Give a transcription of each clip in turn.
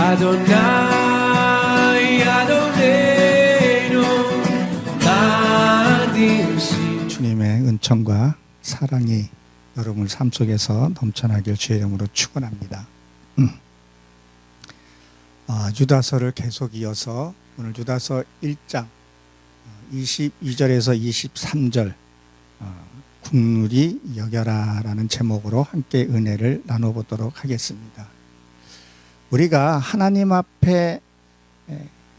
아도나이 아도네노 나디시. 주님의 은총과 사랑이 여러분 삶 속에서 넘쳐나길 주의 이름으로 축원합니다. 유다서를 계속 이어서 오늘 유다서 1장 22절에서 23절 국률이 여겨라라는 제목으로 함께 은혜를 나눠보도록 하겠습니다. 우리가 하나님 앞에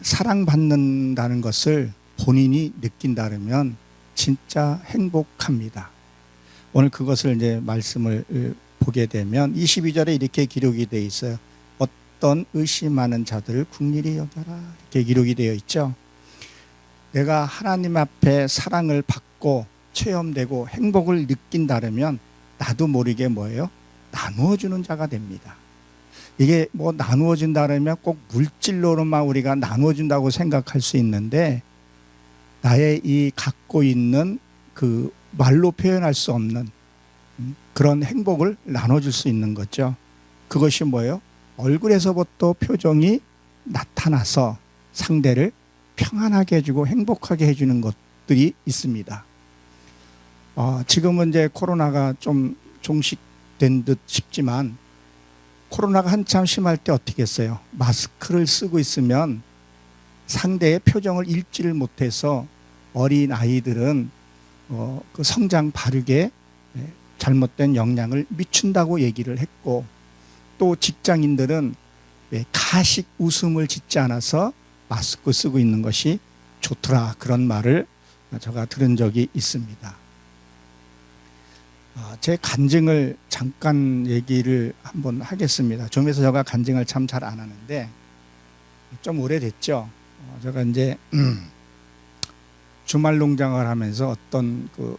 사랑받는다는 것을 본인이 느낀다면 진짜 행복합니다. 오늘 그것을 이제 말씀을 보게 되면 22절에 이렇게 기록이 되어 있어요. 어떤 의심하는 자들을 국률이 여겨라, 이렇게 기록이 되어 있죠. 내가 하나님 앞에 사랑을 받고 체험되고 행복을 느낀다면 나도 모르게 뭐예요? 나누어주는 자가 됩니다. 이게 뭐 나누어준다면 꼭 물질로만 우리가 나누어준다고 생각할 수 있는데, 나의 이 갖고 있는 그 말로 표현할 수 없는 그런 행복을 나눠줄 수 있는 거죠. 그것이 뭐예요? 얼굴에서부터 표정이 나타나서 상대를 평안하게 해주고 행복하게 해주는 것들이 있습니다. 지금은 이제 코로나가 좀 종식된 듯 싶지만, 코로나가 한참 심할 때 어떻게 했어요? 마스크를 쓰고 있으면 상대의 표정을 읽지를 못해서 어린 아이들은 그 성장 발육에 잘못된 영향을 미친다고 얘기를 했고, 또 직장인들은 가식 웃음을 짓지 않아서 마스크 쓰고 있는 것이 좋더라, 그런 말을 제가 들은 적이 있습니다. 제 간증을 잠깐 얘기를 한번 하겠습니다. 좀에서 제가 간증을 참 잘 안 하는데 좀 오래됐죠. 제가 이제 주말 농장을 하면서 어떤 그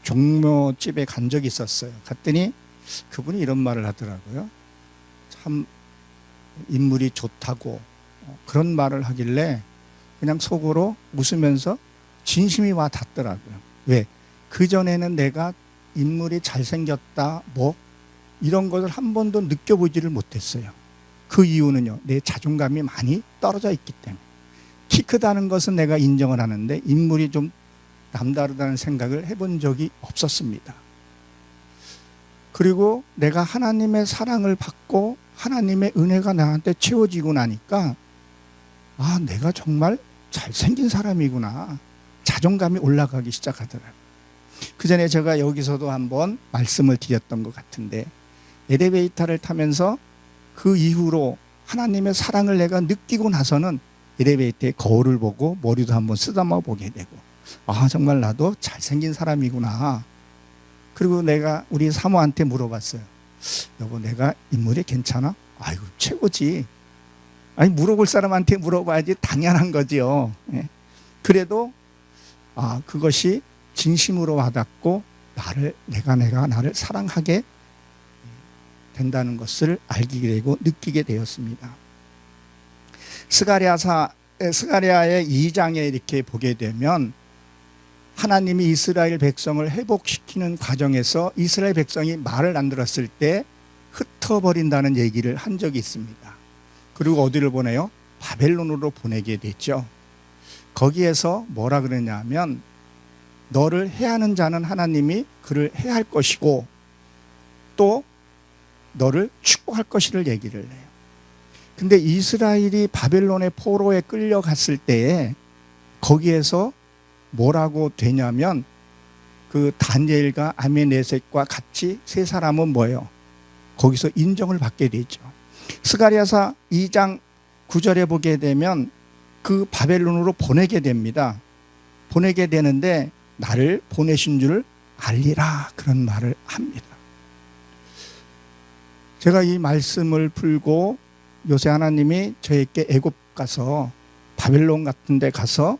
종묘집에 간 적이 있었어요. 갔더니 그분이 이런 말을 하더라고요. 참 인물이 좋다고 그런 말을 하길래 그냥 속으로 웃으면서 진심이 와 닿더라고요. 왜? 그전에는 내가 인물이 잘생겼다 뭐 이런 것을 한 번도 느껴보지를 못했어요. 그 이유는요, 내 자존감이 많이 떨어져 있기 때문에. 키 크다는 것은 내가 인정을 하는데 인물이 좀 남다르다는 생각을 해본 적이 없었습니다. 그리고 내가 하나님의 사랑을 받고 하나님의 은혜가 나한테 채워지고 나니까 내가 정말 잘생긴 사람이구나, 자존감이 올라가기 시작하더라고요. 그 전에 제가 여기서도 한번 말씀을 드렸던 것 같은데, 엘리베이터를 타면서 그 이후로 하나님의 사랑을 내가 느끼고 나서는 엘리베이터의 거울을 보고 머리도 한번 쓰다마 보게 되고, 정말 나도 잘생긴 사람이구나. 그리고 내가 우리 사모한테 물어봤어요. 여보, 내가 인물이 괜찮아? 아이고, 최고지. 아니, 물어볼 사람한테 물어봐야지 당연한 거지요. 그래도 그것이 진심으로 와닿고 내가 나를 사랑하게 된다는 것을 알게 되고 느끼게 되었습니다. 스가랴의 2장에 이렇게 보게 되면 하나님이 이스라엘 백성을 회복시키는 과정에서 이스라엘 백성이 말을 안 들었을 때 흩어버린다는 얘기를 한 적이 있습니다. 그리고 어디를 보내요? 바벨론으로 보내게 됐죠. 거기에서 뭐라 그러냐면, 너를 해하는 자는 하나님이 그를 해할 것이고 또 너를 축복할 것이를 얘기를 해요. 근데 이스라엘이 바벨론의 포로에 끌려갔을 때에 거기에서 뭐라고 되냐면, 그 다니엘과 아벤네색과 같이 세 사람은 뭐예요? 거기서 인정을 받게 되죠. 스가랴서 2장 9절에 보게 되면 그 바벨론으로 보내게 됩니다. 보내게 되는데 나를 보내신 줄 알리라, 그런 말을 합니다. 제가 이 말씀을 풀고 요새 하나님이 저에게 애굽 가서 바벨론 같은 데 가서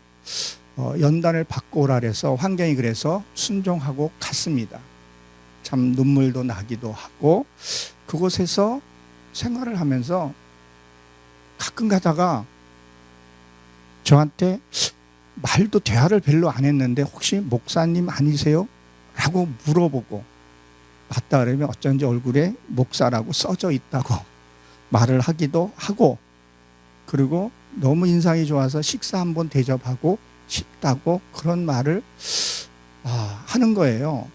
연단을 받고 오라 그래서, 환경이 그래서 순종하고 갔습니다. 참 눈물도 나기도 하고, 그곳에서 생활을 하면서 가끔 가다가 저한테 말도 대화를 별로 안 했는데 혹시 목사님 아니세요? 라고 물어보고, 맞다 그러면 어쩐지 얼굴에 목사라고 써져 있다고 말을 하기도 하고, 그리고 너무 인상이 좋아서 식사 한번 대접하고 싶다고 그런 말을 하는 거예요.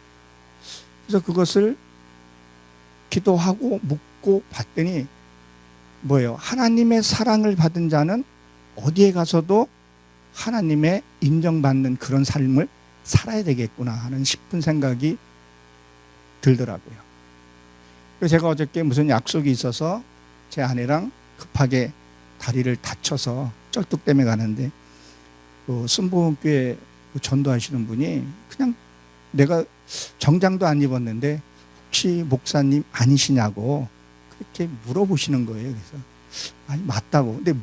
그래서 그것을 기도하고 묻고 봤더니 뭐예요? 하나님의 사랑을 받은 자는 어디에 가서도 하나님의 인정받는 그런 삶을 살아야 되겠구나 하는 싶은 생각이 들더라고요. 그래서 제가 어저께 무슨 약속이 있어서 제 아내랑 급하게 다리를 다쳐서 쩔뚝 때문에 가는데 그 순복음교회 전도하시는 분이 그냥 내가 정장도 안 입었는데 혹시 목사님 아니시냐고 그렇게 물어보시는 거예요. 그래서 아니 맞다고. 근데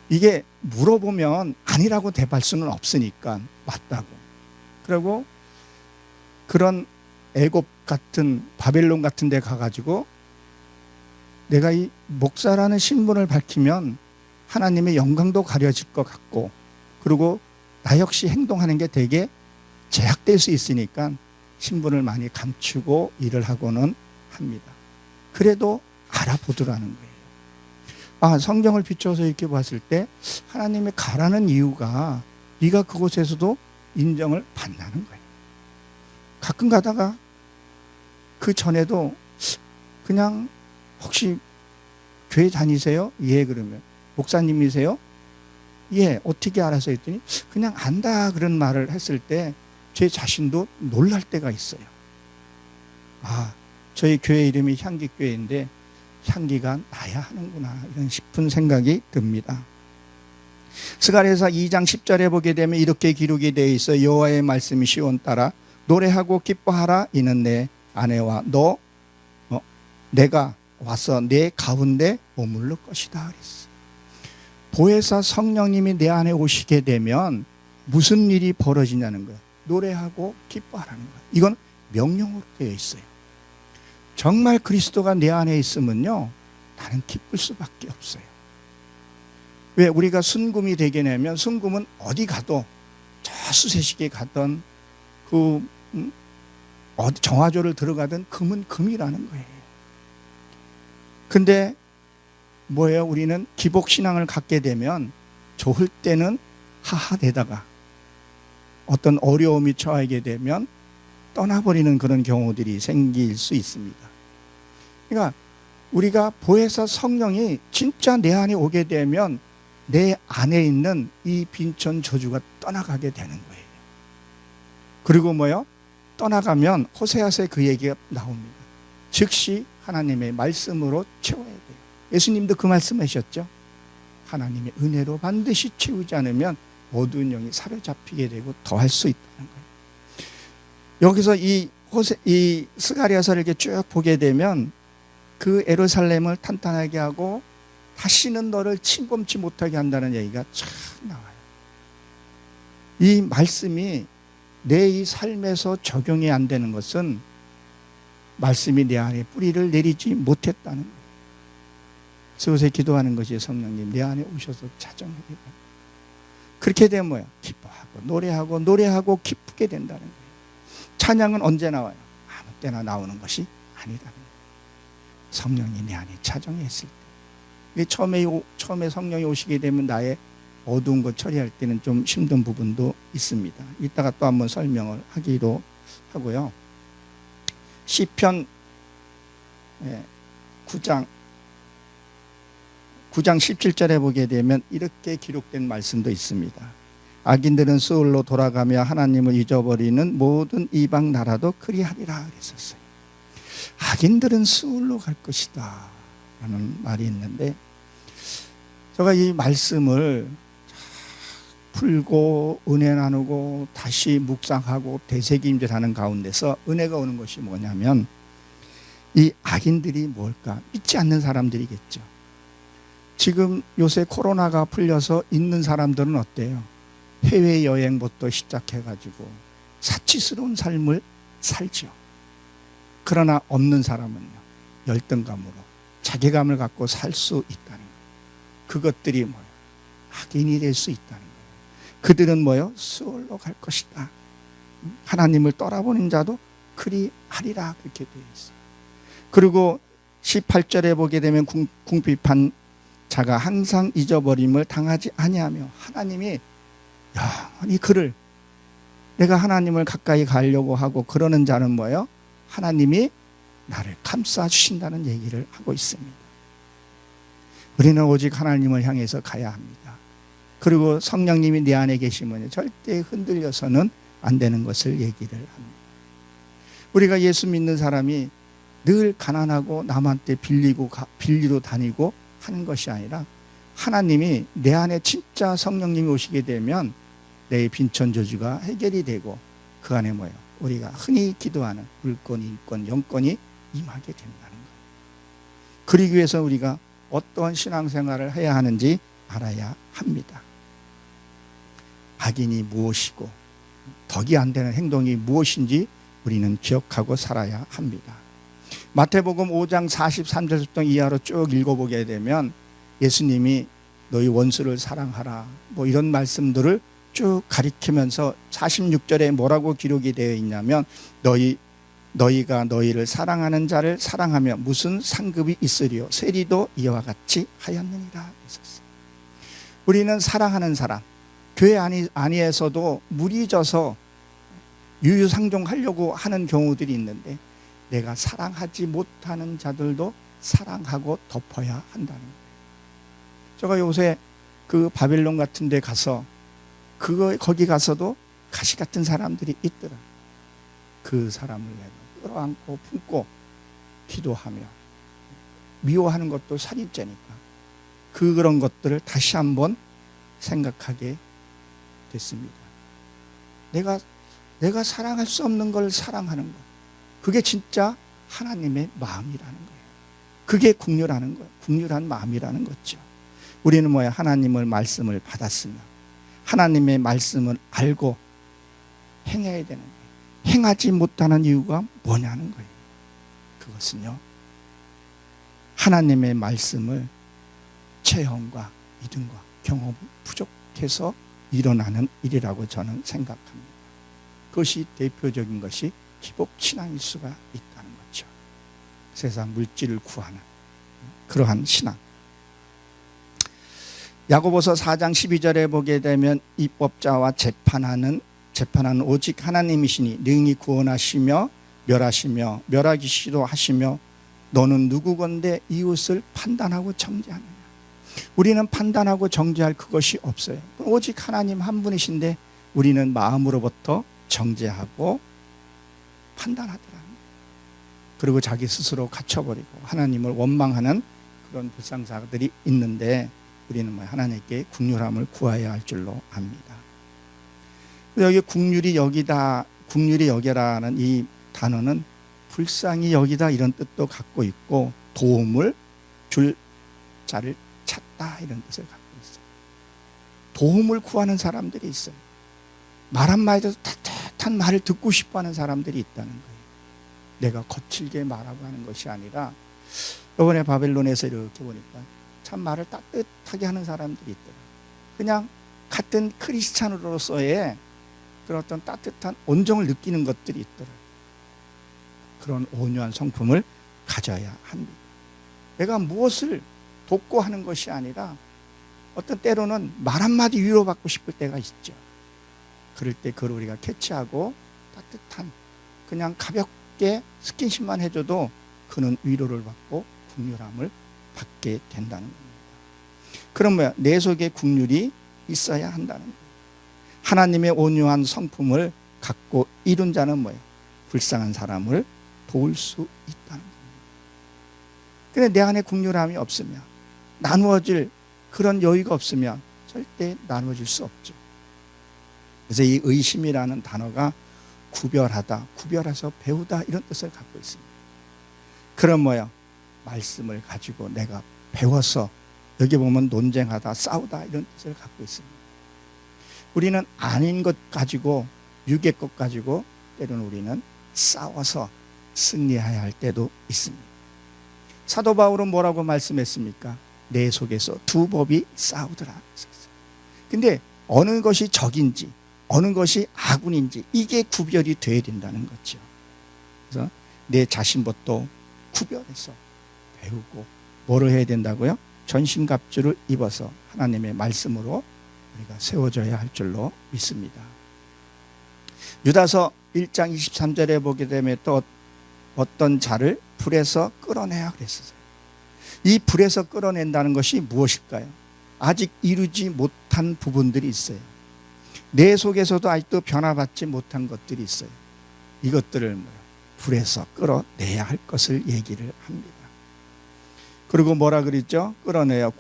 이게 물어보면 아니라고 대답할 수는 없으니까 맞다고. 그리고 그런 애굽 같은 바벨론 같은 데 가가지고 내가 이 목사라는 신분을 밝히면 하나님의 영광도 가려질 것 같고 그리고 나 역시 행동하는 게 되게 제약될 수 있으니까 신분을 많이 감추고 일을 하고는 합니다. 그래도 알아보더라는 거예요. 성경을 비춰서 이렇게 봤을 때 하나님의 가라는 이유가 네가 그곳에서도 인정을 받는다는 거예요. 가끔 가다가 그 전에도 그냥 혹시 교회 다니세요? 예, 그러면 목사님이세요? 예, 어떻게 알아서 했더니 그냥 안다 그런 말을 했을 때 제 자신도 놀랄 때가 있어요. 저희 교회 이름이 향기교회인데 향기가 나야 하는구나 이런 싶은 생각이 듭니다. 스가랴서 2장 10절에 보게 되면 이렇게 기록이 되어 있어 여호와의 말씀이 시온 따라 노래하고 기뻐하라 이는 내 아내와 내가 와서 내 가운데 머물러 것이다 그랬어. 보혜사 성령님이 내 안에 오시게 되면 무슨 일이 벌어지냐는 거예요. 노래하고 기뻐하라는 거예요. 이건 명령으로 되어 있어요. 정말 그리스도가 내 안에 있으면요 나는 기쁠 수밖에 없어요. 왜 우리가 순금이 되게 되면 순금은 어디 가도 저 수세식에 가던 어디 정화조를 들어가던 금은 금이라는 거예요. 근데 뭐예요? 우리는 기복신앙을 갖게 되면 좋을 때는 하하되다가 어떤 어려움이 처하게 되면 떠나버리는 그런 경우들이 생길 수 있습니다. 그러니까 우리가 보혜사 성령이 진짜 내 안에 오게 되면 내 안에 있는 이 빈천 저주가 떠나가게 되는 거예요. 그리고 뭐요? 떠나가면 호세아서에 그 얘기가 나옵니다. 즉시 하나님의 말씀으로 채워야 돼요. 예수님도 그 말씀하셨죠. 하나님의 은혜로 반드시 채우지 않으면 모든 영이 사로잡히게 되고 더할 수 있다는 거예요. 여기서 이 스가랴서를 이렇게 쭉 보게 되면 그 예루살렘을 탄탄하게 하고 다시는 너를 침범치 못하게 한다는 얘기가 참 나와요. 이 말씀이 내 이 삶에서 적용이 안 되는 것은 말씀이 내 안에 뿌리를 내리지 못했다는 거예요. 그래서 요새 기도하는 것이 성령님 내 안에 오셔서 자정하게 됩니다. 그렇게 되면 뭐야? 기뻐하고 노래하고 기쁘게 된다는 거예요. 찬양은 언제 나와요? 아무 때나 나오는 것이 아니다는 거예요. 성령이 내 안에 자정했을 때. 처음에 성령이 오시게 되면 나의 어두운 것 처리할 때는 좀 힘든 부분도 있습니다. 이따가 또 한번 설명을 하기로 하고요. 시편 9장 17절에 보게 되면 이렇게 기록된 말씀도 있습니다. 악인들은 수울로 돌아가며 하나님을 잊어버리는 모든 이방 나라도 그리하리라 그랬었어요. 악인들은 수울로 갈 것이다 라는 말이 있는데 제가 이 말씀을 풀고 은혜 나누고 다시 묵상하고 되새김질하는 가운데서 은혜가 오는 것이 뭐냐면 이 악인들이 뭘까? 믿지 않는 사람들이겠죠. 지금 요새 코로나가 풀려서 있는 사람들은 어때요? 해외여행부터 시작해가지고 사치스러운 삶을 살죠. 그러나 없는 사람은요 열등감으로 자괴감을 갖고 살 수 있다는 거예요. 그것들이 뭐예요? 악인이 될 수 있다는 거예요. 그들은 뭐예요? 수월로 갈 것이다. 하나님을 떠나보는 자도 그리하리라 그렇게 되어 있어요. 그리고 18절에 보게 되면 궁핍한 자가 항상 잊어버림을 당하지 아니하며. 하나님이 이 그를 내가 하나님을 가까이 가려고 하고 그러는 자는 뭐예요? 하나님이 나를 감싸 주신다는 얘기를 하고 있습니다. 우리는 오직 하나님을 향해서 가야 합니다. 그리고 성령님이 내 안에 계시면 절대 흔들려서는 안 되는 것을 얘기를 합니다. 우리가 예수 믿는 사람이 늘 가난하고 남한테 빌리러 다니고 하는 것이 아니라 하나님이 내 안에 진짜 성령님이 오시게 되면 내 빈천 저주가 해결이 되고 그 안에 뭐예요? 우리가 흔히 기도하는 물권, 인권, 영권이 임하게 된다는 거예요. 그러기 위해서 우리가 어떠한 신앙생활을 해야 하는지 알아야 합니다. 악인이 무엇이고 덕이 안 되는 행동이 무엇인지 우리는 기억하고 살아야 합니다. 마태복음 5장 43절부터 이하로 쭉 읽어보게 되면 예수님이 너희 원수를 사랑하라 뭐 이런 말씀들을 쭉 가리키면서 46절에 뭐라고 기록이 되어 있냐면 너희가 너희를 사랑하는 자를 사랑하며 무슨 상급이 있으리요 세리도 이와 같이 하였느니라 했었어요. 우리는 사랑하는 사람, 교회 안에서도 무리 져서 유유상종하려고 하는 경우들이 있는데 내가 사랑하지 못하는 자들도 사랑하고 덮어야 한다는 거예요. 제가 요새 그 바벨론 같은 데 가서 거기 가서도 가시 같은 사람들이 있더라. 그 사람을 내가 끌어안고 품고 기도하며 미워하는 것도 살인죄니까 그런 것들을 다시 한번 생각하게 됐습니다. 내가 사랑할 수 없는 걸 사랑하는 것, 그게 진짜 하나님의 마음이라는 거예요. 그게 국률하는 거예요. 국률한 마음이라는 거죠. 우리는 뭐야? 하나님의 말씀을 받았으면 하나님의 말씀을 알고 행해야 되는 거예요. 행하지 못하는 이유가 뭐냐는 거예요. 그것은요, 하나님의 말씀을 체험과 믿음과 경험이 부족해서 일어나는 일이라고 저는 생각합니다. 그것이 대표적인 것이 기복신앙일 수가 있다는 거죠. 세상 물질을 구하는 그러한 신앙. 야고보서 4장 12절에 보게 되면 입법자와 재판하는 오직 하나님이시니 능히 구원하시며 멸하시며 멸하기시도 하시며 너는 누구건대 이웃을 판단하고 정죄하느냐. 우리는 판단하고 정죄할 그것이 없어요. 오직 하나님 한 분이신데 우리는 마음으로부터 정죄하고 판단하더라는 거예요. 그리고 자기 스스로 갇혀버리고 하나님을 원망하는 그런 불상사들이 있는데 우리는 하나님께 국률함을 구해야 할 줄로 압니다. 여기 국률이 여기다, 국률이 여기라는 이 단어는 불쌍히 여기다 이런 뜻도 갖고 있고 도움을 줄 자를 찾다 이런 뜻을 갖고 있어요. 도움을 구하는 사람들이 있어요. 말 한마디도 따뜻한 말을 듣고 싶어하는 사람들이 있다는 거예요. 내가 거칠게 말하고 하는 것이 아니라 이번에 바벨론에서 이렇게 보니까 참 말을 따뜻하게 하는 사람들이 있더라고요. 그냥 같은 크리스찬으로서의 그런 어떤 따뜻한 온정을 느끼는 것들이 있더라고요. 그런 온유한 성품을 가져야 합니다. 내가 무엇을 돕고 하는 것이 아니라 어떤 때로는 말 한마디 위로받고 싶을 때가 있죠. 그럴 때 그걸 우리가 캐치하고 따뜻한 그냥 가볍게 스킨십만 해줘도 그는 위로를 받고 긍휼함을 받게 된다는 겁니다. 그럼 뭐야? 내 속에 긍휼이 있어야 한다는 거예요. 하나님의 온유한 성품을 갖고 이룬 자는 뭐예요? 불쌍한 사람을 도울 수 있다는 겁니다. 그런데 내 안에 긍휼함이 없으면 나누어질 그런 여유가 없으면 절대 나누어질 수 없죠. 그래서 이 의심이라는 단어가 구별하다, 구별해서 배우다 이런 뜻을 갖고 있습니다. 그럼 뭐야? 말씀을 가지고 내가 배워서 여기 보면 논쟁하다, 싸우다 이런 뜻을 갖고 있습니다. 우리는 아닌 것 가지고 유괴 것 가지고 때로는 우리는 싸워서 승리해야 할 때도 있습니다. 사도 바울은 뭐라고 말씀했습니까? 내 속에서 두 법이 싸우더라. 근데 어느 것이 적인지 어느 것이 아군인지 이게 구별이 돼야 된다는 거죠. 그래서 내 자신부터 구별해서 배우고 뭐를 해야 된다고요? 전신갑주를 입어서 하나님의 말씀으로 우리가 세워져야 할 줄로 믿습니다. 유다서 1장 23절에 보게 되면 또 어떤 자를 불에서 끌어내야 그랬어요. 이 불에서 끌어낸다는 것이 무엇일까요? 아직 이루지 못한 부분들이 있어요. 내 속에서도 아직도 변화받지 못한 것들이 있어요. 이것들을 불에서 끌어내야 할 것을 얘기를 합니다. 그리고 뭐라 그랬죠? 끌어내어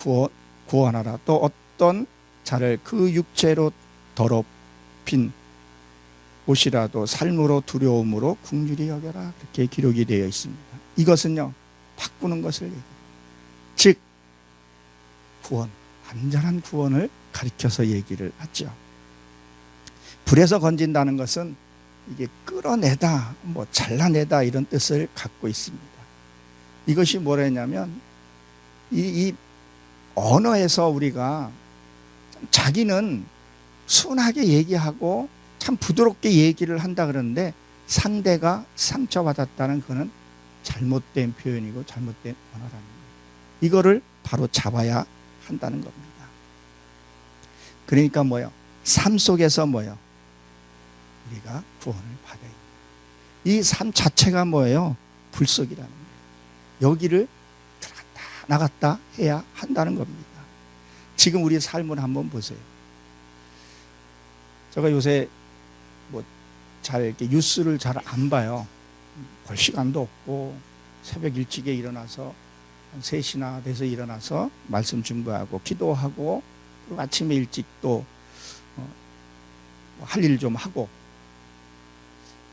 구원하라. 또 어떤 자를 그 육체로 더럽힌 옷이라도 삶으로 두려움으로 긍휼히 여겨라. 그렇게 기록이 되어 있습니다. 이것은요, 바꾸는 것을 얘기해요. 즉 구원, 완전한 구원을 가리켜서 얘기를 하죠. 불에서 건진다는 것은 이게 끌어내다, 잘라내다 이런 뜻을 갖고 있습니다. 이것이 뭐냐면 이 언어에서 우리가 자기는 순하게 얘기하고 참 부드럽게 얘기를 한다 그러는데 상대가 상처받았다는 그는 잘못된 표현이고 잘못된 언어라는 거예요. 이거를 바로 잡아야 한다는 겁니다. 그러니까 삶 속에서 우리가 구원을 받아야 돼요. 이 삶 자체가 불속이라는 거예요. 여기를 들어갔다 나갔다 해야 한다는 겁니다. 지금 우리 삶을 한번 보세요. 제가 요새 잘 이렇게 뉴스를 잘 안 봐요. 볼 시간도 없고 새벽 일찍에 일어나서 한 3시나 돼서 일어나서 말씀 준비하고 기도하고 그리고 아침에 일찍 또 할 일 좀 하고.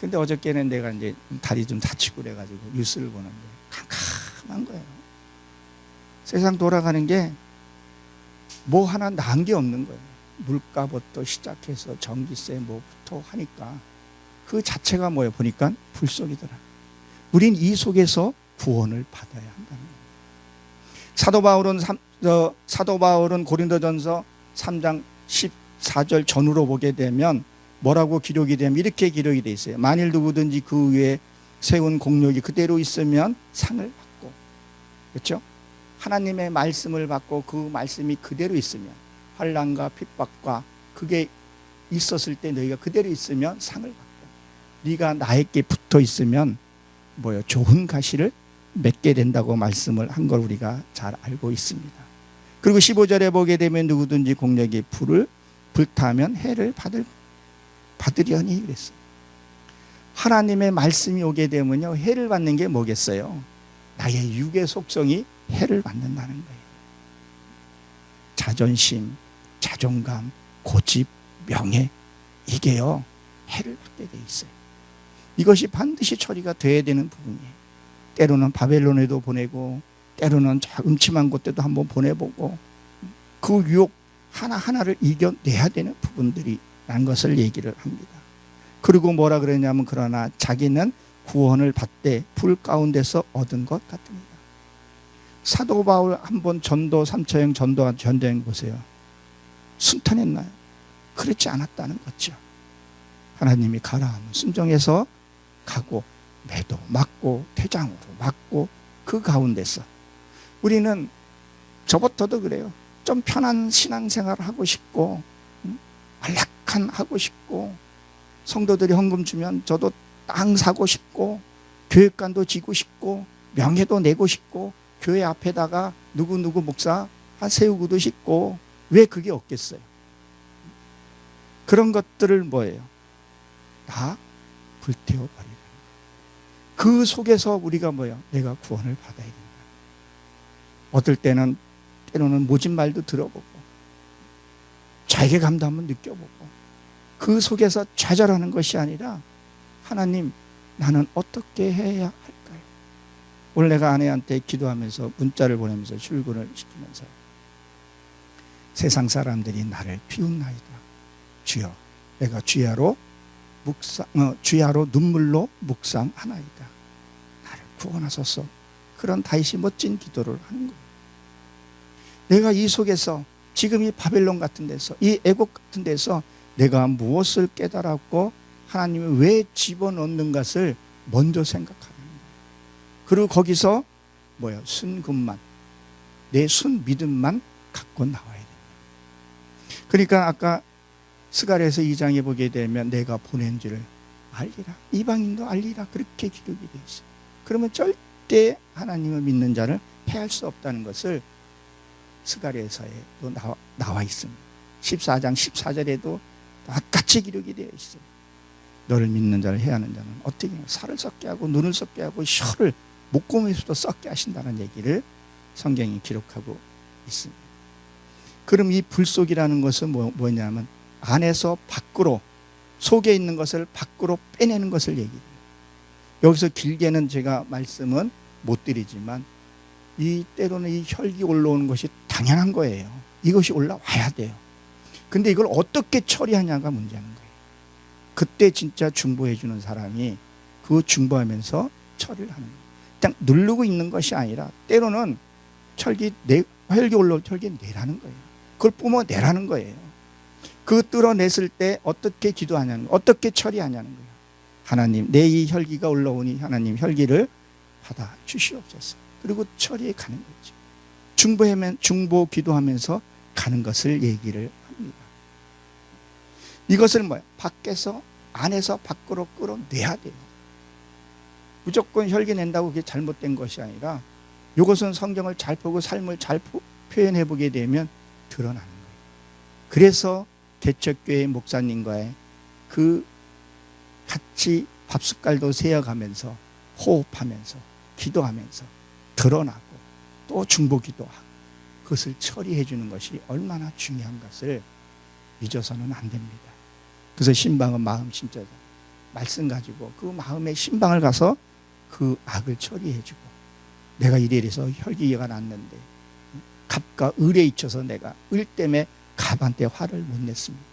근데 어저께는 내가 이제 다리 좀 다치고 그래가지고 뉴스를 보는데 캄캄한 거예요. 세상 돌아가는 게 뭐 하나 나은 게 없는 거예요. 물가부터 시작해서 전기세 뭐부터 하니까 그 자체가 보니까 불속이더라. 우린 이 속에서 구원을 받아야 한다는 거예요. 사도 바울은 고린도전서 3장 14절 전후로 보게 되면 뭐라고 기록이 되면 이렇게 기록이 돼 있어요. 만일 누구든지 그 위에 세운 공력이 그대로 있으면 상을 받고, 그렇죠? 하나님의 말씀을 받고 그 말씀이 그대로 있으면, 환난과 핍박과 그게 있었을 때 너희가 그대로 있으면 상을 받고, 네가 나에게 붙어 있으면 좋은 가시를 맺게 된다고 말씀을 한 걸 우리가 잘 알고 있습니다. 그리고 15절에 보게 되면 누구든지 공력이 불타면 해를 받으려니 그랬어요. 하나님의 말씀이 오게 되면요, 해를 받는 게 뭐겠어요? 나의 육의 속성이 해를 받는다는 거예요. 자존심, 자존감, 고집, 명예, 이게요 해를 받게 돼 있어요. 이것이 반드시 처리가 돼야 되는 부분이에요. 때로는 바벨론에도 보내고 때로는 음침한 곳에도 한번 보내보고 그 유혹 하나하나를 이겨내야 되는 부분들이라는 것을 얘기를 합니다. 그리고 뭐라 그러냐면 그러나 자기는 구원을 받되 불 가운데서 얻은 것 같습니다. 사도 바울 한번 전도 3차형 전도여행 보세요. 순탄했나요? 그렇지 않았다는 거죠. 하나님이 가라 하면 순종해서 가고 매도 맞고 퇴장으로 맞고 그 가운데서 우리는 저부터도 그래요. 좀 편한 신앙생활을 하고 싶고 안락한 하고 싶고 성도들이 헌금 주면 저도 땅 사고 싶고 교육관도 지고 싶고 명예도 내고 싶고 교회 앞에다가 누구 목사 세우고도 싶고 왜 그게 없겠어요? 그런 것들을 다 불태워버리는 그 속에서 우리가 내가 구원을 받아야 된다. 어떨 때는 때로는 모진 말도 들어보고 자기감도 한번 느껴보고 그 속에서 좌절하는 것이 아니라 하나님 나는 어떻게 해야 할까요? 오늘 내가 아내한테 기도하면서 문자를 보내면서 출근을 시키면서 세상 사람들이 나를 비웃나이다. 주여 내가 주야로 눈물로 묵상하나이다. 나를 구원하소서. 그런 다윗이 멋진 기도를 하는 거예요. 내가 이 속에서 지금 이 바벨론 같은 데서 이 애국 같은 데서 내가 무엇을 깨달았고 하나님이 왜 집어넣는 것을 먼저 생각하는 거예요. 그리고 거기서 순금만 내 순 믿음만 갖고 나와야 됩니다. 그러니까 아까 스가랴서 2장에 보게 되면 내가 보낸 줄을 알리라, 이방인도 알리라, 그렇게 기록이 되어 있어요. 그러면 절대 하나님을 믿는 자를 해할 수 없다는 것을 스가랴서에도 나와 있습니다. 14장 14절에도 똑같이 기록이 되어 있어요. 너를 믿는 자를 해하는 자는 어떻게 살을 썩게 하고 눈을 썩게 하고 혀를 목구멍에서도 썩게 하신다는 얘기를 성경이 기록하고 있습니다. 그럼 이 불속이라는 것은 뭐냐면 안에서 밖으로, 속에 있는 것을 밖으로 빼내는 것을 얘기해요. 여기서 길게는 제가 말씀은 못 드리지만 때로는 이 혈기 올라오는 것이 당연한 거예요. 이것이 올라와야 돼요. 근데 이걸 어떻게 처리하냐가 문제인 거예요. 그때 진짜 중보해 주는 사람이 그 중보하면서 처리를 하는 거예요. 그냥 누르고 있는 것이 아니라 때로는 혈기 올라올 혈기 내라는 거예요. 그걸 뿜어내라는 거예요. 그 뚫어냈을 때 어떻게 기도하냐는 거예요. 어떻게 처리하냐는 거예요. 하나님, 내 이 혈기가 올라오니 하나님 혈기를 받아 주시옵소서. 그리고 처리해 가는 거죠. 중보 기도하면서 가는 것을 얘기를 합니다. 이것을 밖에서 안에서 밖으로 끌어내야 돼요. 무조건 혈기 낸다고 그게 잘못된 것이 아니라 이것은 성경을 잘 보고 삶을 잘 표현해 보게 되면 드러나는 거예요. 그래서 개척교회 목사님과의 그 같이 밥숟갈도 세어가면서 호흡하면서 기도하면서 드러나고 또 중보 기도하고 그것을 처리해 주는 것이 얼마나 중요한 것을 잊어서는 안 됩니다. 그래서 신방은 마음 신자다. 말씀 가지고 그 마음의 신방을 가서 그 악을 처리해 주고, 내가 이래서 혈기가 났는데 갑과 을에 있쳐서 내가 을 때문에 갑한테 화를 못 냈습니다.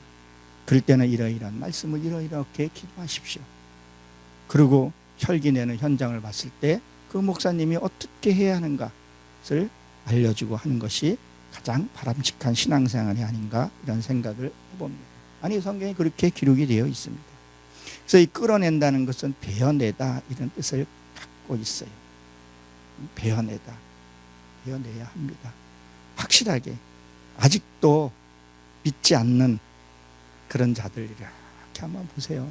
그럴 때는 이러이러한 말씀을 이렇게 기도하십시오. 그리고 혈기 내는 현장을 봤을 때 그 목사님이 어떻게 해야 하는가를 알려주고 하는 것이 가장 바람직한 신앙생활이 아닌가, 이런 생각을 해봅니다. 아니, 성경이 그렇게 기록이 되어 있습니다. 그래서 이 끌어낸다는 것은 베어내다, 이런 뜻을 갖고 있어요. 베어내야 합니다. 확실하게. 아직도 믿지 않는 그런 자들 이렇게 한번 보세요.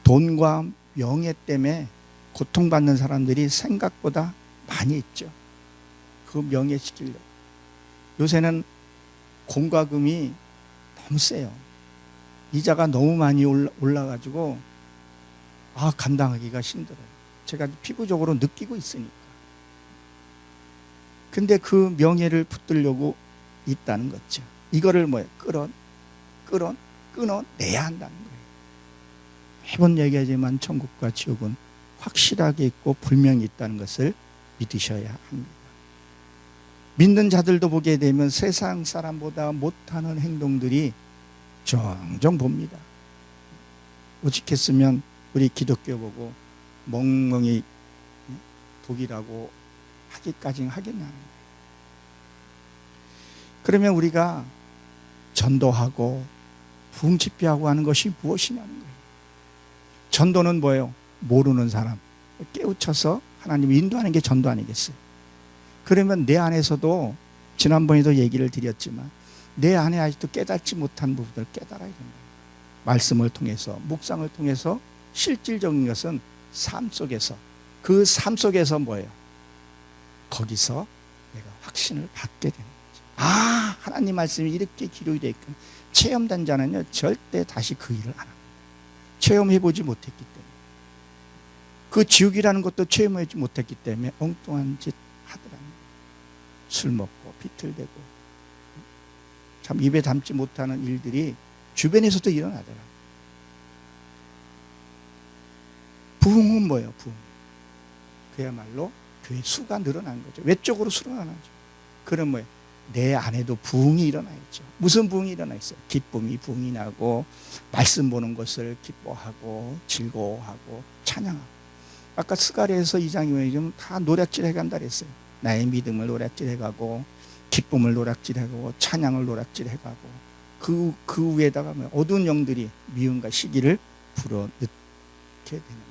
돈과 명예 때문에 고통받는 사람들이 생각보다 많이 있죠. 그 명예 지키려고. 요새는 공과 금이 너무 세요. 이자가 너무 많이 올라가지고 감당하기가 힘들어요. 제가 피부적으로 느끼고 있으니까. 근데 그 명예를 붙들려고 있다는 거죠. 이거를 끊어내야 한다는 거예요. 매번 얘기하지만 천국과 지옥은 확실하게 있고 분명히 있다는 것을 믿으셔야 합니다. 믿는 자들도 보게 되면 세상 사람보다 못하는 행동들이 종종 봅니다. 오직했으면 우리 기독교 보고 멍멍이 독이라고 하기까지는 하겠냐는 거예요. 그러면 우리가 전도하고 부흥 집회하고 하는 것이 무엇이냐는 거예요. 전도는 뭐예요? 모르는 사람 깨우쳐서 하나님 인도하는 게 전도 아니겠어요? 그러면 내 안에서도, 지난번에도 얘기를 드렸지만 내 안에 아직도 깨닫지 못한 부분을 깨달아야 된다. 말씀을 통해서, 묵상을 통해서 실질적인 것은 삶 속에서, 그 삶 속에서 뭐예요? 거기서 내가 확신을 받게 되는 거죠. 하나님 말씀이 이렇게 기록이 되어 있군. 체험된 자는요 절대 다시 그 일을 안 합니다. 체험해보지 못했기 때문에. 그 지옥이라는 것도 체험하지 못했기 때문에 엉뚱한 짓 하더라고요. 술 먹고 비틀대고 참 입에 담지 못하는 일들이 주변에서도 일어나더라고요. 부흥은 뭐예요? 부흥. 그야말로 교회 수가 늘어난 거죠. 외적으로 수가 늘어나죠. 그럼 뭐예요? 내 안에도 부흥이 일어나 있죠. 무슨 부흥이 일어나 있어요? 기쁨이 부흥이 나고, 말씀 보는 것을 기뻐하고 즐거워하고 찬양하고. 아까 스가랴에서 2장에 보면 다 노략질 해간다 그랬어요. 나의 믿음을 노략질 해가고, 기쁨을 노략질 해가고, 찬양을 노략질 해가고, 그 위에다가 어두운 영들이 미움과 시기를 불어넣게 되는 거예요.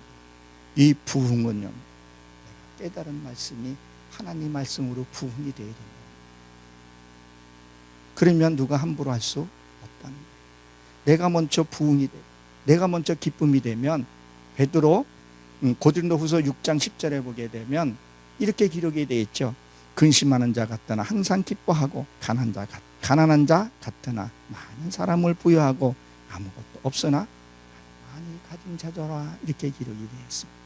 이 부흥은요, 깨달은 말씀이 하나님 말씀으로 부흥이 되어야 됩니다. 그러면 누가 함부로 할 수 없다는 거예요. 내가 먼저 부흥이 되고 내가 먼저 기쁨이 되면 베드로 고린도후서 6장 10절에 보게 되면 이렇게 기록이 되어 있죠. 근심하는 자 같으나 항상 기뻐하고 가난한 자 같으나 많은 사람을 부여하고 아무것도 없으나 많이 가진 자더라, 이렇게 기록이 되어 있습니다.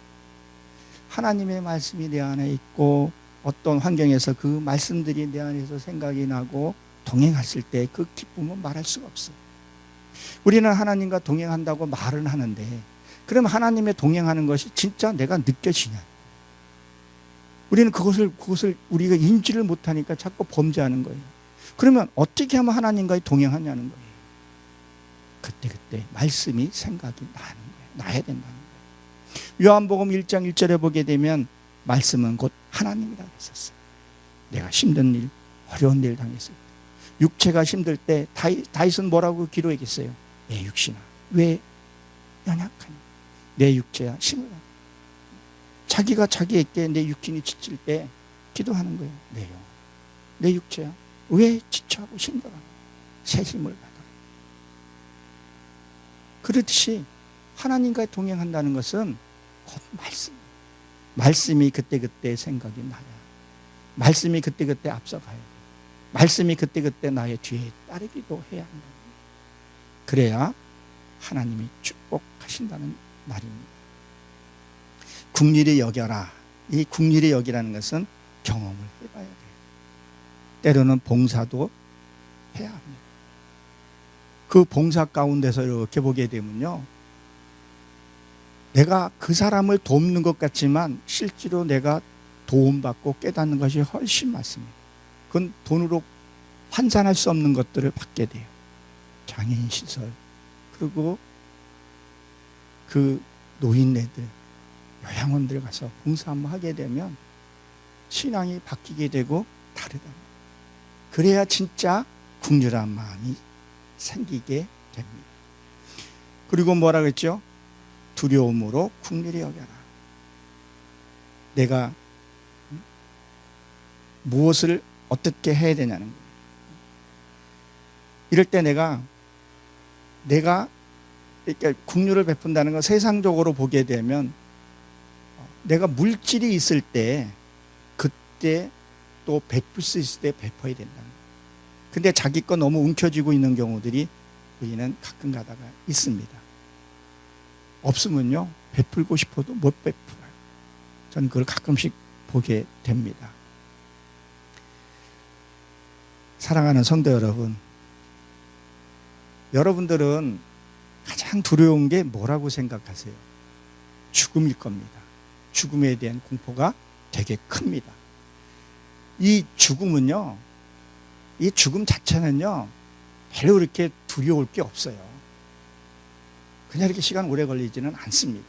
하나님의 말씀이 내 안에 있고 어떤 환경에서 그 말씀들이 내 안에서 생각이 나고 동행했을 때 그 기쁨은 말할 수가 없어요. 우리는 하나님과 동행한다고 말은 하는데 그럼 하나님의 동행하는 것이 진짜 내가 느껴지냐? 우리는 그것을 우리가 인지를 못하니까 자꾸 범죄하는 거예요. 그러면 어떻게 하면 하나님과 동행하냐는 거예요. 그때 말씀이 생각이 나는 거예요. 나야 된다는 거예요. 요한복음 1장 1절에 보게 되면 말씀은 곧 하나님이라고 했었어요. 내가 힘든 일, 어려운 일 당했을 때, 육체가 힘들 때 다윗은 뭐라고 기도했겠어요? 내 육신아 왜 연약하니? 내 육체야 힘을 얻어. 자기가 자기에게 내 육신이 지칠 때 기도하는 거예요. 내 육체야 왜 지쳐하고 힘들어? 새 힘을 받아. 그렇듯이 하나님과 동행한다는 것은 곧 말씀이 그때 생각이 나야, 말씀이 그때 앞서가야 돼, 말씀이 그때 나의 뒤에 따르기도 해야 한다. 그래야 하나님이 축복하신다는 말입니다. 국리를 여겨라. 이 국리를 여기라는 것은 경험을 해봐야 돼요. 때로는 봉사도 해야 합니다. 그 봉사 가운데서 이렇게 보게 되면요, 내가 그 사람을 돕는 것 같지만 실제로 내가 도움받고 깨닫는 것이 훨씬 많습니다. 그건 돈으로 환산할 수 없는 것들을 받게 돼요. 장애인 시설, 그리고 그 노인네들, 요양원들 가서 봉사 한번 하게 되면 신앙이 바뀌게 되고 다르다. 그래야 진짜 긍휼한 마음이 생기게 됩니다. 그리고 뭐라 그랬죠? 두려움으로 긍휼히 여겨라. 내가 무엇을 어떻게 해야 되냐는 거예요. 이럴 때 내가 그러니까 긍휼을 베푼다는 건 세상적으로 보게 되면 내가 물질이 있을 때 그때 또 베풀 수 있을 때 베풀어야 된다는 거예요. 근데 자기 거 너무 움켜쥐고 있는 경우들이 우리는 가끔 가다가 있습니다. 없으면요 베풀고 싶어도 못 베풀어요. 저는 그걸 가끔씩 보게 됩니다. 사랑하는 성도 여러분, 여러분들은 가장 두려운 게 뭐라고 생각하세요? 죽음일 겁니다. 죽음에 대한 공포가 되게 큽니다. 이 죽음은요, 이 죽음 자체는요 별로 그렇게 두려울 게 없어요. 그냥 이렇게 시간 오래 걸리지는 않습니다.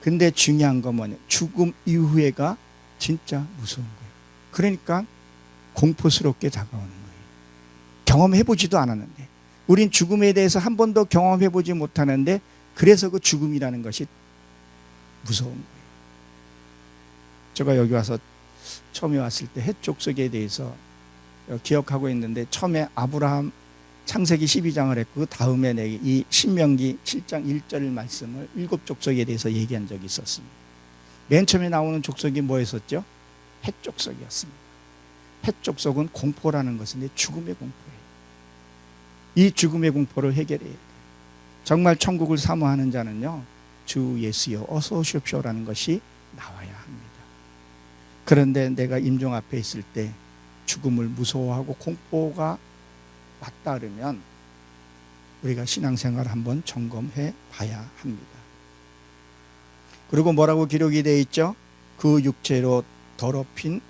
근데 중요한 건 뭐냐, 죽음 이후에가 진짜 무서운 거예요. 그러니까 공포스럽게 다가오는 거예요. 경험해보지도 않았는데, 우린 죽음에 대해서 한 번도 경험해보지 못하는데 그래서 그 죽음이라는 것이 무서운 거예요. 제가 여기 와서 처음에 왔을 때 헷족속에 대해서 기억하고 있는데, 처음에 아브라함 창세기 12장을 했고 그 다음에 이 신명기 7장 1절 말씀을 7족속에 대해서 얘기한 적이 있었습니다. 맨 처음에 나오는 족속이 뭐였었죠? 헷족속이었습니다. 헷족속은 공포라는 것인데 죽음의 공포예요. 이 죽음의 공포를 해결해야 돼요. 정말 천국을 사모하는 자는요, 주 예수여 어서 오십시오라는 것이 나와야 합니다. 그런데 내가 임종 앞에 있을 때 죽음을 무서워하고 공포가 왔다 그러면 우리가 신앙생활을 한번 점검해 봐야 합니다. 그리고 뭐라고 기록이 되어 있죠? 그 육체로 더럽힌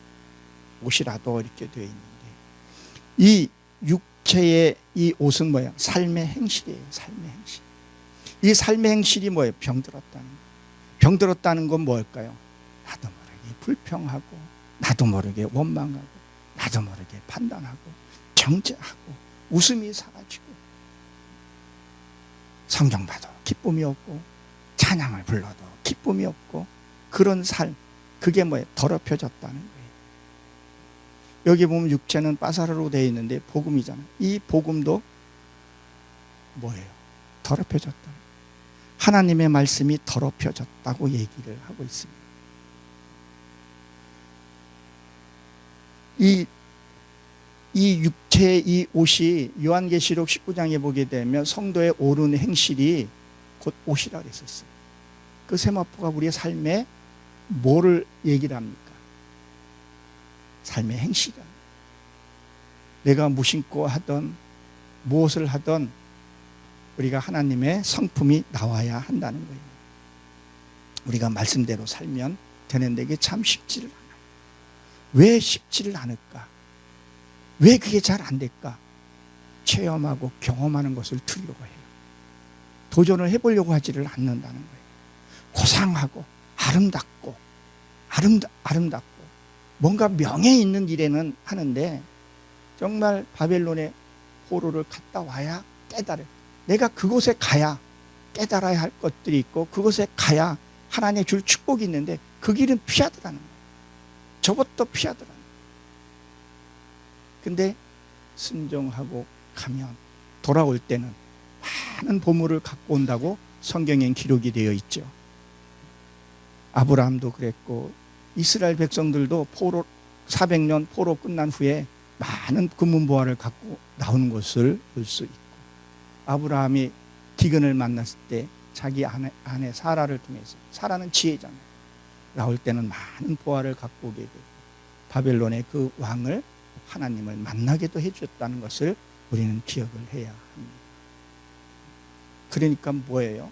옷이라도 이렇게 되어 있는데, 이 육체의 이 옷은 뭐예요? 삶의 행실이에요. 삶의 행실. 이 삶의 행실이 뭐예요? 병들었다는 거예요. 병들었다는 건 뭘까요? 나도 모르게 불평하고, 나도 모르게 원망하고, 나도 모르게 판단하고, 정죄하고, 웃음이 사라지고, 성경 봐도 기쁨이 없고, 찬양을 불러도 기쁨이 없고, 그런 삶, 그게 뭐예요? 더럽혀졌다는 거예요. 여기 보면 육체는 빠사르로 되어 있는데 복음이잖아요. 이 복음도 뭐예요? 더럽혀졌다. 하나님의 말씀이 더럽혀졌다고 얘기를 하고 있습니다. 이 육체의 이 옷이 요한계시록 19장에 보게 되면 성도의 옳은 행실이 곧 옷이라 그랬었어요. 그 세마포가 우리의 삶에 뭐를 얘기를 합니까? 삶의 행실이다. 내가 무심코 하던 무엇을 하던 우리가 하나님의 성품이 나와야 한다는 거예요. 우리가 말씀대로 살면 되는데 이게 참 쉽지를 않아요. 왜 쉽지를 않을까? 왜 그게 잘 안 될까? 체험하고 경험하는 것을 두려워해요. 도전을 해보려고 하지를 않는다는 거예요. 고상하고 아름답고 뭔가 명예 있는 일에는 하는데 정말 바벨론의 포로를 갔다 와야 깨달을. 내가 그곳에 가야 깨달아야 할 것들이 있고 그곳에 가야 하나님의 줄 축복이 있는데 그 길은 피하더라는 거예요. 저것도 피하더라는 거예요. 근데 순종하고 가면 돌아올 때는 많은 보물을 갖고 온다고 성경엔 기록이 되어 있죠. 아브라함도 그랬고 이스라엘 백성들도 포로 400년 포로 끝난 후에 많은 금은보화를 갖고 나오는 것을 볼 수 있고 아브라함이 디근을 만났을 때 자기 아내 사라를 통해서 사라는 지혜잖아요. 나올 때는 많은 보화를 갖고 오게 되고 바벨론의 그 왕을 하나님을 만나게도 해주셨다는 것을 우리는 기억을 해야 합니다. 그러니까 뭐예요?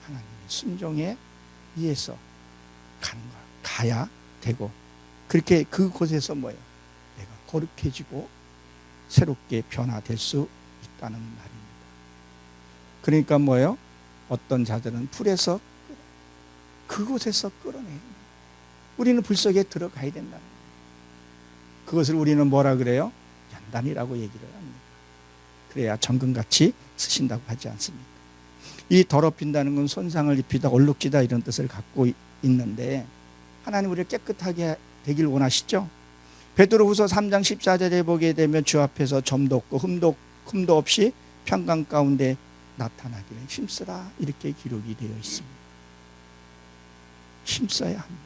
하나님의 순종에 의해서 가는 거야. 가야 되고 그렇게 그곳에서 뭐예요? 내가 거룩해지고 새롭게 변화될 수 있다는 말입니다. 그러니까 뭐예요? 어떤 자들은 불에서 그곳에서 끌어내요. 우리는 불 속에 들어가야 된다는 거예요. 그것을 우리는 뭐라 그래요? 연단이라고 얘기를 합니다. 그래야 정금같이 쓰신다고 하지 않습니까? 이 더럽힌다는 건 손상을 입히다, 얼룩지다 이런 뜻을 갖고 있는데 하나님 우리를 깨끗하게 되길 원하시죠? 베드로후서 3장 14절에 보게 되면 주 앞에서 점도 없고 흠도 없이 평강 가운데 나타나기를 힘쓰라 이렇게 기록이 되어 있습니다. 힘써야 합니다.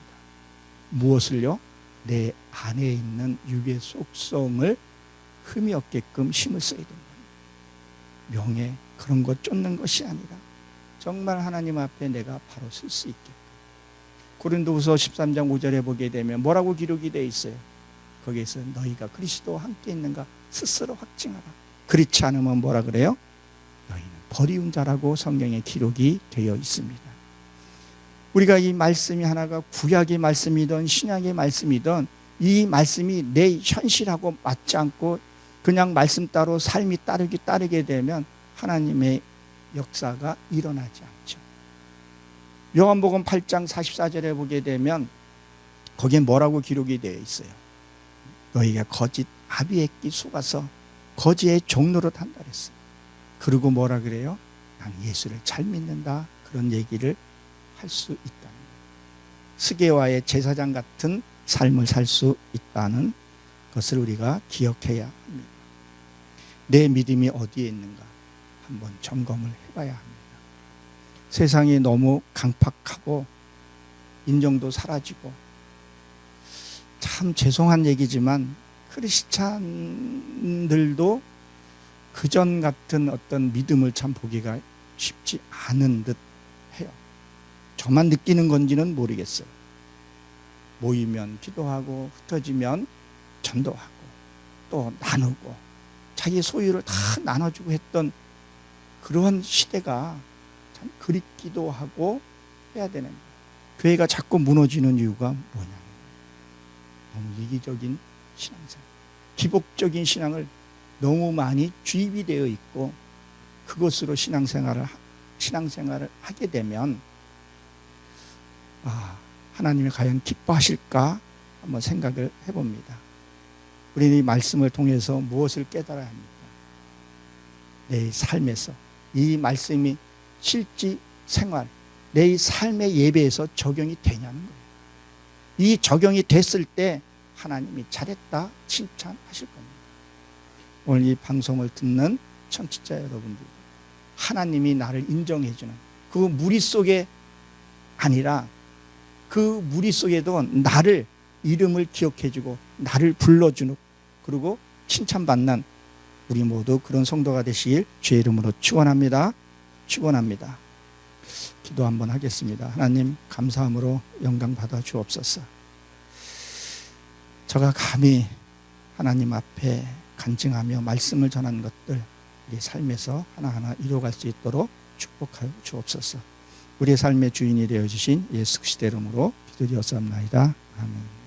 무엇을요? 내 안에 있는 육의 속성을 흠이 없게끔 힘을 써야 된다. 명예 그런 것 쫓는 것이 아니라 정말 하나님 앞에 내가 바로 설 수 있게끔. 고린도후서 13장 5절에 보게 되면 뭐라고 기록이 되어 있어요? 거기에서 너희가 그리스도와 함께 있는가 스스로 확증하라. 그렇지 않으면 뭐라 그래요? 너희는 버리운 자라고 성경에 기록이 되어 있습니다. 우리가 이 말씀이 하나가 구약의 말씀이든 신약의 말씀이든 이 말씀이 내 현실하고 맞지 않고 그냥 말씀 따로 삶이 따르게 되면 하나님의 역사가 일어나지 않죠. 요한복음 8장 44절에 보게 되면 거기에 뭐라고 기록이 되어 있어요? 너희가 거짓 아비에게 속아서 거짓의 종노릇 한다 그랬어요. 그리고 뭐라 그래요? 난 예수를 잘 믿는다. 그런 얘기를 할 수 있다는 거예요. 스게와의 제사장 같은 삶을 살 수 있다는 것을 우리가 기억해야 합니다. 내 믿음이 어디에 있는가 한번 점검을 해봐야 합니다. 세상이 너무 강팍하고 인정도 사라지고 참 죄송한 얘기지만 크리스찬들도 그전 같은 어떤 믿음을 참 보기가 쉽지 않은 듯 해요. 저만 느끼는 건지는 모르겠어요. 모이면 기도하고 흩어지면 전도하고 또 나누고 자기 소유를 다 나눠주고 했던 그런 시대가 참 그립기도 하고 해야 되는 교회가 자꾸 무너지는 이유가 뭐냐면 너무 이기적인 신앙생활, 기복적인 신앙을 너무 많이 주입이 되어 있고 그것으로 신앙생활을 하게 되면 하나님이 과연 기뻐하실까 한번 생각을 해봅니다. 우리는 이 말씀을 통해서 무엇을 깨달아야 합니까? 내 삶에서 이 말씀이 실제 생활, 내 삶의 예배에서 적용이 되냐는 거예요. 이 적용이 됐을 때 하나님이 잘했다 칭찬하실 겁니다. 오늘 이 방송을 듣는 청취자 여러분들, 하나님이 나를 인정해 주는 그 무리 속에 아니라 그 무리 속에도 나를 이름을 기억해 주고 나를 불러주는, 그리고 칭찬받는 우리 모두 그런 성도가 되시길 주의 이름으로 축원합니다. 축원합니다. 기도 한번 하겠습니다. 하나님, 감사함으로 영광 받아 주옵소서. 저가 감히 하나님 앞에 간증하며 말씀을 전하는 것들 우리 삶에서 하나하나 이루어갈 수 있도록 축복하여 주옵소서. 우리의 삶의 주인이 되어주신 예수 그리스도의 이름으로 기도드렸사옵나이다. 아멘.